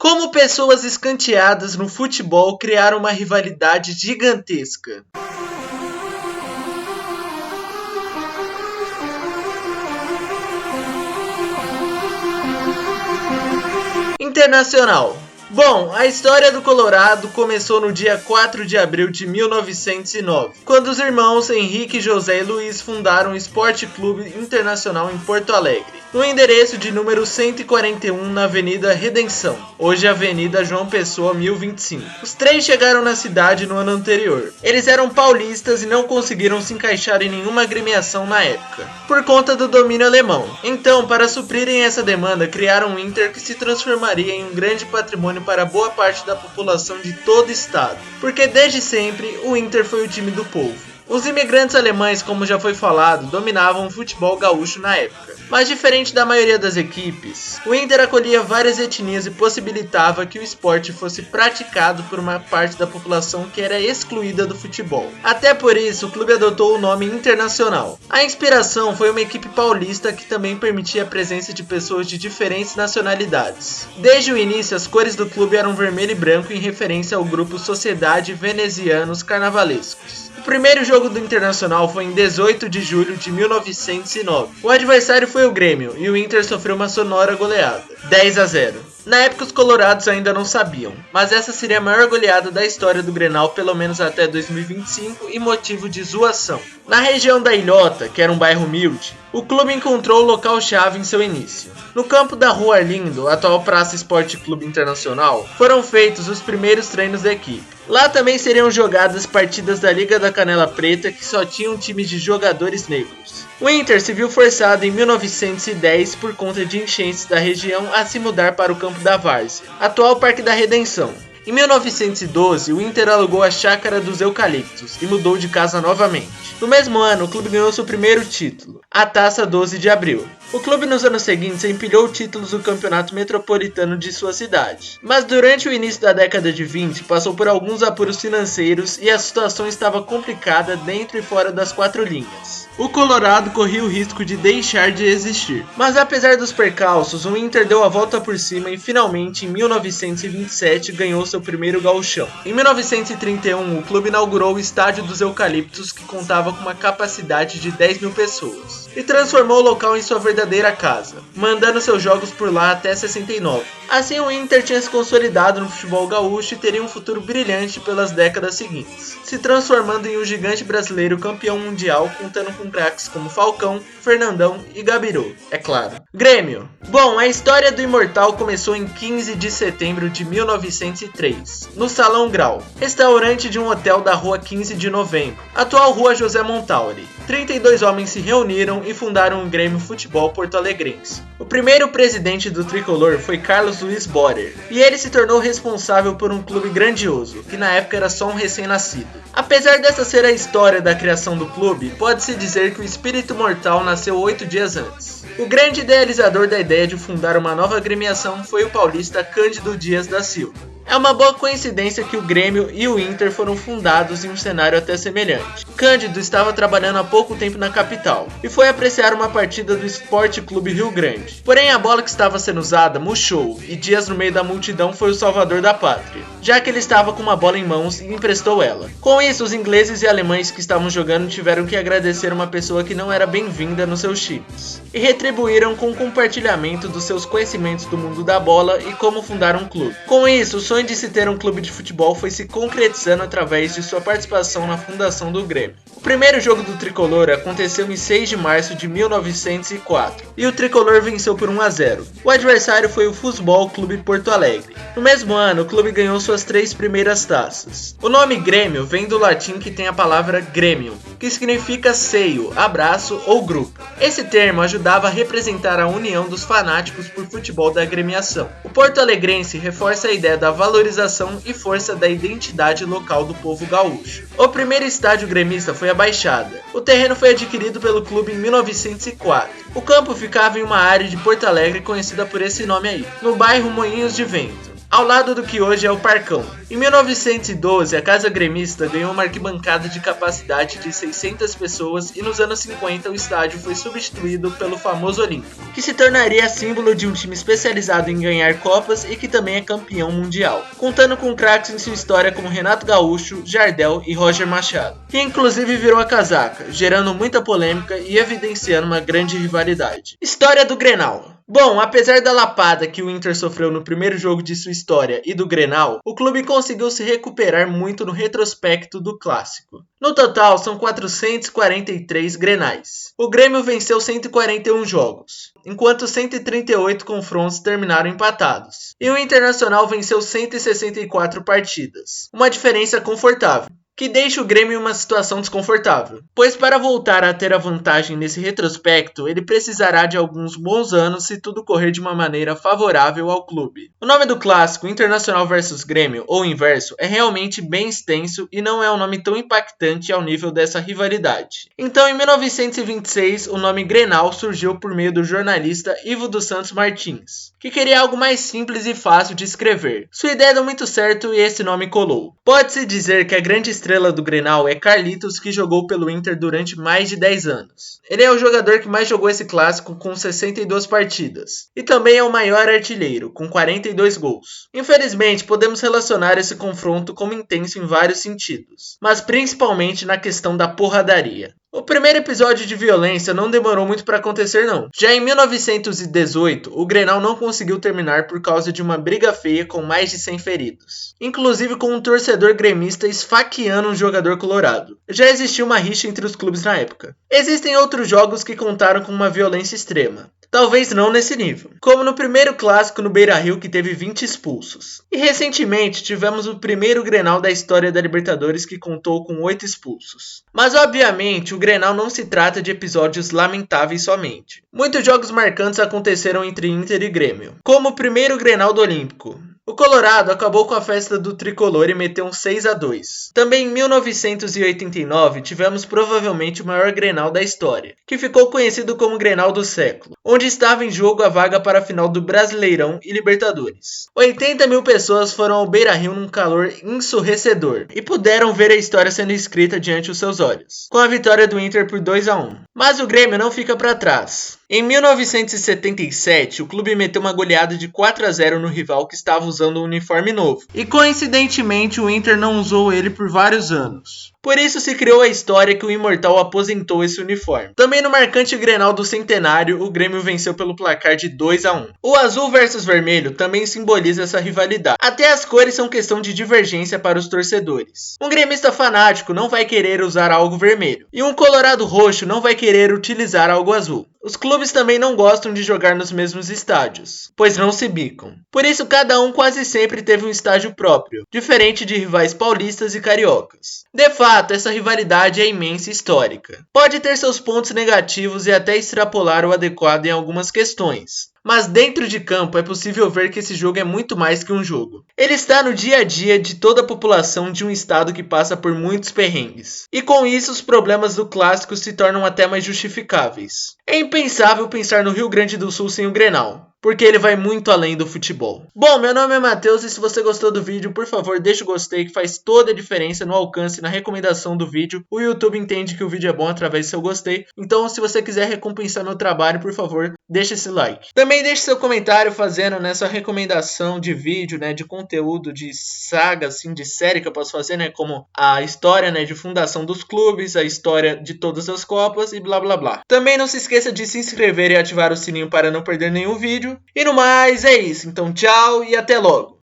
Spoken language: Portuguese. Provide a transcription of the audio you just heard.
Como pessoas escanteadas no futebol criaram uma rivalidade gigantesca. Internacional. Bom, a história do Colorado começou no dia 4 de abril de 1909, quando os irmãos Henrique, José e Luiz fundaram o Esporte Clube Internacional em Porto Alegre, no endereço de número 141 na Avenida Redenção, hoje Avenida João Pessoa 1025. Os três chegaram na cidade no ano anterior. Eles eram paulistas e não conseguiram se encaixar em nenhuma agremiação na época, por conta do domínio alemão. Então, para suprirem essa demanda, criaram o Inter, que se transformaria em um grande patrimônio para boa parte da população de todo o estado, porque desde sempre o Inter foi o time do povo. Os imigrantes alemães, como já foi falado, dominavam o futebol gaúcho na época. Mas diferente da maioria das equipes, o Inter acolhia várias etnias e possibilitava que o esporte fosse praticado por uma parte da população que era excluída do futebol. Até por isso, o clube adotou o nome Internacional. A inspiração foi uma equipe paulista que também permitia a presença de pessoas de diferentes nacionalidades. Desde o início, as cores do clube eram vermelho e branco em referência ao grupo Sociedade Venezianos Carnavalescos. O primeiro jogo do Internacional foi em 18 de julho de 1909. O adversário foi o Grêmio e o Inter sofreu uma sonora goleada, 10-0. Na época os colorados ainda não sabiam, mas essa seria a maior goleada da história do Grenal, pelo menos até 2025, e motivo de zoação. Na região da Ilhota, que era um bairro humilde, o clube encontrou o local-chave em seu início. No campo da Rua Arlindo, atual Praça Esporte Clube Internacional, foram feitos os primeiros treinos da equipe. Lá também seriam jogadas partidas da Liga da Canela Preta, que só tinha um time de jogadores negros. O Inter se viu forçado em 1910 por conta de enchentes da região a se mudar para o campo da Várzea, atual Parque da Redenção. Em 1912, o Inter alugou a Chácara dos Eucaliptos e mudou de casa novamente. No mesmo ano, o clube ganhou seu primeiro título, a Taça 12 de Abril. O clube nos anos seguintes empilhou títulos do campeonato metropolitano de sua cidade. Mas durante o início da década de 20, passou por alguns apuros financeiros e a situação estava complicada dentro e fora das quatro linhas. O Colorado corria o risco de deixar de existir. Mas apesar dos percalços, o Inter deu a volta por cima e finalmente, em 1927, ganhou seu primeiro gauchão. Em 1931, o clube inaugurou o Estádio dos Eucaliptos, que contava com uma capacidade de 10 mil pessoas, e transformou o local em sua verdadeira casa, mandando seus jogos por lá até 69. Assim, o Inter tinha se consolidado no futebol gaúcho e teria um futuro brilhante pelas décadas seguintes, se transformando em um gigante brasileiro campeão mundial, contando com craques como Falcão, Fernandão e Gabiru, é claro. Grêmio. Bom, a história do Imortal começou em 15 de setembro de 1903, no Salão Grau, restaurante de um hotel da rua 15 de novembro, atual rua José Montauri. 32 homens se reuniram e fundaram o Grêmio Futebol Porto-Alegrense. O primeiro presidente do tricolor foi Carlos Luiz Borer, e ele se tornou responsável por um clube grandioso, que na época era só um recém-nascido. Apesar dessa ser a história da criação do clube, pode-se dizer que o espírito mortal nasceu 8 dias antes. O grande idealizador da ideia de fundar uma nova agremiação foi o paulista Cândido Dias da Silva. É uma boa coincidência que o Grêmio e o Inter foram fundados em um cenário até semelhante. Cândido estava trabalhando há pouco tempo na capital e foi apreciar uma partida do Esporte Clube Rio Grande. Porém, a bola que estava sendo usada murchou e Dias, no meio da multidão, foi o salvador da pátria, já que ele estava com uma bola em mãos e emprestou ela. Com isso, os ingleses e alemães que estavam jogando tiveram que agradecer uma pessoa que não era bem-vinda nos seus times, e retribuíram com o compartilhamento dos seus conhecimentos do mundo da bola e como fundar um clube. Com isso, o sonho de se ter um clube de futebol foi se concretizando através de sua participação na fundação do Grêmio. O primeiro jogo do tricolor aconteceu em 6 de março de 1904 e o tricolor venceu por 1-0. O adversário foi o Futebol Clube Porto Alegre. No mesmo ano, o clube ganhou suas 3 primeiras taças. O nome Grêmio vem do latim, que tem a palavra grêmio, que significa seio, abraço ou grupo. Esse termo ajudava a representar a união dos fanáticos por futebol da agremiação. O porto-alegrense reforça a ideia da valorização e força da identidade local do povo gaúcho. O primeiro estádio gremista foi a Baixada. O terreno foi adquirido pelo clube em 1904. O campo ficava em uma área de Porto Alegre conhecida por esse nome aí, no bairro Moinhos de Vento. ao lado do que hoje é o Parcão. Em 1912, a Casa Gremista ganhou uma arquibancada de capacidade de 600 pessoas e nos anos 50 o estádio foi substituído pelo famoso Olímpico, que se tornaria símbolo de um time especializado em ganhar copas e que também é campeão mundial, contando com craques em sua história como Renato Gaúcho, Jardel e Roger Machado, que inclusive virou a casaca, gerando muita polêmica e evidenciando uma grande rivalidade. História do Grenal. Bom, apesar da lapada que o Inter sofreu no primeiro jogo de sua história e do Grenal, o clube conseguiu se recuperar muito no retrospecto do clássico. No total, são 443 Grenais. O Grêmio venceu 141 jogos, enquanto 138 confrontos terminaram empatados. E o Internacional venceu 164 partidas, uma diferença confortável, que deixa o Grêmio em uma situação desconfortável, pois para voltar a ter a vantagem nesse retrospecto, ele precisará de alguns bons anos se tudo correr de uma maneira favorável ao clube. O nome do clássico, Internacional vs Grêmio, ou inverso, é realmente bem extenso e não é um nome tão impactante ao nível dessa rivalidade. Então, em 1926, o nome Grenal surgiu por meio do jornalista Ivo dos Santos Martins, que queria algo mais simples e fácil de escrever. Sua ideia deu muito certo e esse nome colou. Pode-se dizer que a grande estrela do Grenal é Carlitos, que jogou pelo Inter durante mais de 10 anos. Ele é o jogador que mais jogou esse clássico com 62 partidas. E também é o maior artilheiro, com 42 gols. Infelizmente, podemos relacionar esse confronto como intenso em vários sentidos, mas principalmente na questão da porradaria. O primeiro episódio de violência não demorou muito para acontecer não. Já em 1918, o Grenal não conseguiu terminar por causa de uma briga feia com mais de 100 feridos. Inclusive com um torcedor gremista esfaqueando um jogador colorado. Já existia uma rixa entre os clubes na época. Existem outros jogos que contaram com uma violência extrema. Talvez não nesse nível, como no primeiro clássico no Beira-Rio que teve 20 expulsos. E recentemente tivemos o primeiro Grenal da história da Libertadores que contou com 8 expulsos. Mas obviamente o Grenal não se trata de episódios lamentáveis somente. Muitos jogos marcantes aconteceram entre Inter e Grêmio, como o primeiro Grenal do Olímpico. O Colorado acabou com a festa do tricolor e meteu um 6-2. Também em 1989 tivemos provavelmente o maior Grenal da história, que ficou conhecido como Grenal do século, onde estava em jogo a vaga para a final do Brasileirão e Libertadores. 80 mil pessoas foram ao Beira-Rio num calor ensurdecedor e puderam ver a história sendo escrita diante dos seus olhos, com a vitória do Inter por 2-1. Mas o Grêmio não fica para trás. Em 1977, o clube meteu uma goleada de 4-0 no rival que estava usando um uniforme novo. E coincidentemente o Inter não usou ele por vários anos. Por isso se criou a história que o Imortal aposentou esse uniforme. Também no marcante Grenal do Centenário, o Grêmio venceu pelo placar de 2-1. O azul versus vermelho também simboliza essa rivalidade. Até as cores são questão de divergência para os torcedores. Um gremista fanático não vai querer usar algo vermelho, e um colorado roxo não vai querer utilizar algo azul. Os clubes também não gostam de jogar nos mesmos estádios, pois não se bicam. Por isso cada um quase sempre teve um estádio próprio, diferente de rivais paulistas e cariocas. De fato, essa rivalidade é imensa e histórica. Pode ter seus pontos negativos e até extrapolar o adequado em algumas questões. Mas dentro de campo é possível ver que esse jogo é muito mais que um jogo. Ele está no dia a dia de toda a população de um estado que passa por muitos perrengues. E com isso os problemas do clássico se tornam até mais justificáveis. É impensável pensar no Rio Grande do Sul sem o Grenal, porque ele vai muito além do futebol. Bom, meu nome é Matheus e se você gostou do vídeo, por favor, deixa o gostei que faz toda a diferença no alcance e na recomendação do vídeo. O YouTube entende que o vídeo é bom através do seu gostei, então se você quiser recompensar meu trabalho, por favor, deixa esse like. Também deixe seu comentário fazendo nessa recomendação de vídeo, de conteúdo, de saga, assim, de série que eu posso fazer, como a história, de fundação dos clubes, a história de todas as copas e blá blá blá. Também não se esqueça de se inscrever e ativar o sininho para não perder nenhum vídeo. E no mais, é isso. Então tchau e até logo.